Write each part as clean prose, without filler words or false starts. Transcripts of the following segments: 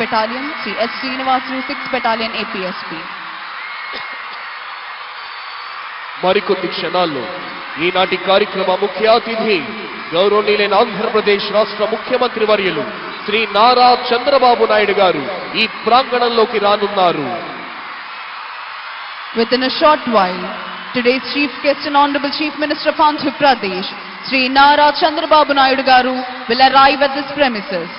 Battalion, Sri S. Srinivasu 6th Battalion APSP. మరికొద్ది క్షణాల్లో ఈనాటి కార్యక్రమ ముఖ్య అతిథి గౌరవనీయులైన ఆంధ్రప్రదేశ్ రాష్ట్ర ముఖ్యమంత్రి వర్యులు శ్రీ నారా చంద్రబాబు నాయుడు గారు ఈ ప్రాంగణంలోకి రానున్నారు. Within a short while, today's chief guest and Honorable Chief Minister of Andhra Pradesh, Sri Nara Chandrababu Naidu Garu, will arrive at this premises.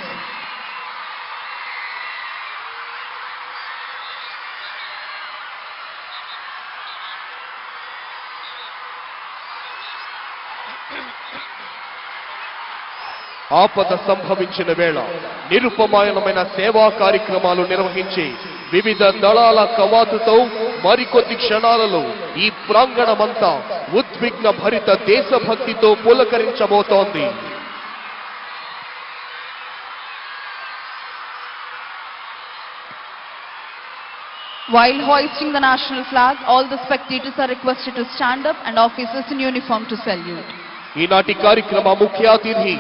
ఆపద సంభవించిన వేళ నిరుపమానమైన సేవా కార్యక్రమాలు నిర్వహించి వివిధ దళాల కవాతుతో మరికొద్ది క్షణాలలో ఈ ప్రాంగణమంతా ఉద్విగ్న భరిత దేశభక్తితో పులకరించబోతోంది. While hoisting the national flag, all the spectators are requested to stand up and officers in uniform to salute. ఈనాటి కార్యక్రమ ముఖ్య అతిథి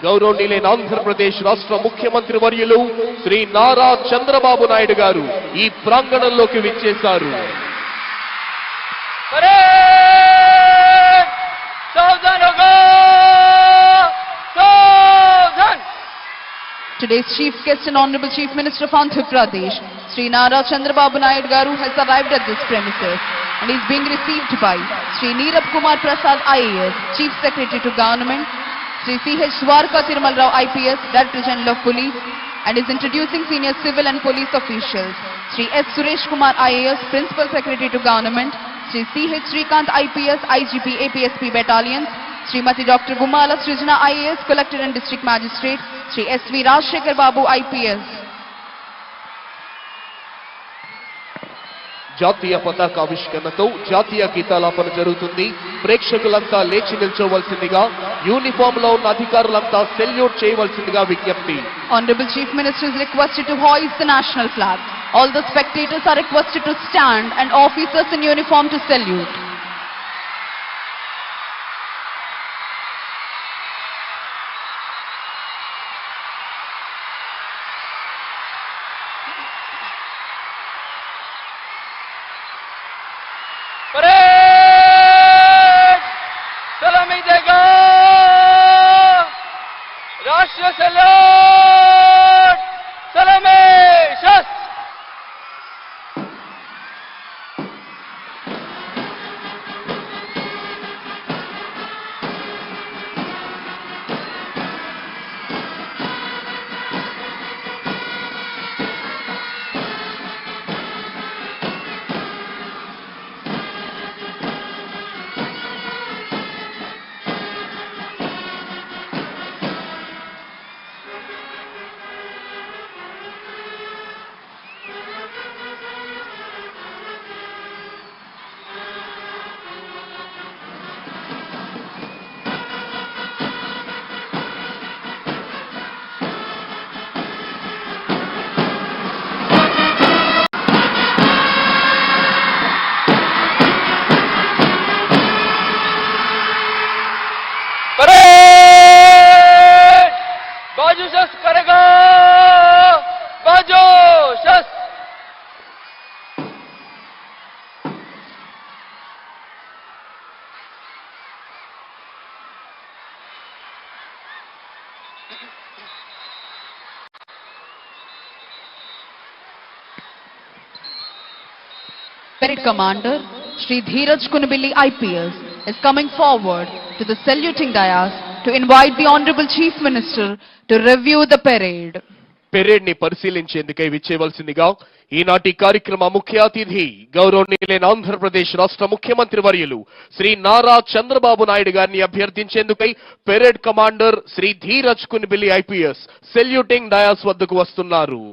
గౌరవనీయులైన ఆంధ్రప్రదేశ్ రాష్ట్ర ముఖ్యమంత్రి వర్యులు శ్రీ నారా చంద్రబాబు నాయుడు గారు ఈ ప్రాంగణంలోకి విచ్చేశారు. Today's chief guest and Honorable Chief Minister of Andhra Pradesh, Sri Nara Chandrababu Naidu Garu, has arrived at this premises and is being received by Sri Neerab Kumar Prasad IAS, Chief Secretary to Government, Sri C.H. Dwarka Tirumal Rao IPS, Director General of Police, and is introducing senior civil and police officials, Sri S. Suresh Kumar IAS, Principal Secretary to Government, Sri C.H. Srikant IPS, IGP APSP Battalions, Srimati Dr. Gumala Srijana IAS, Collector and District Magistrate, Sri S.V. Rajshekhar Babu IPS. జాతీయ పతాకావిష్కరణతో జాతీయ గీతాలాపన జరుగుతుంది. ప్రేక్షకులంతా లేచి నిల్చోవలసిందిగా, uniform లో ఉన్న అధికారులంతా salute చేయవలసిందిగా విజ్ఞప్తి. Honorable Chief Minister is requested to hoist the national flag. All the spectators are requested to stand and officers in uniform to salute. सलामी देगा राष्ट्रीय सैल्यूट सलामी शस्त्र बाजू शस्त्र करेगा बाजू शस्त्र Parade Commander Sri Dheeraj Kunbilli IPS is coming forward to the saluting dais to invite the Honorable Chief Minister to review the parade. Parade ని పరిశీలించేందుకై విచ్చేవలసిందిగా ఈనాటి కార్యక్రమ ముఖ్య అతిథి గౌరవనీయులైన ఆంధ్రప్రదేశ్ రాష్ట్ర ముఖ్యమంత్రి వర్యులు శ్రీ నారా చంద్రబాబు నాయుడు గారిని అభ్యర్థించేందుకై parade commander Shri Dheeraj Kunbilli IPS saluting dais వద్దకు వస్తున్నారు.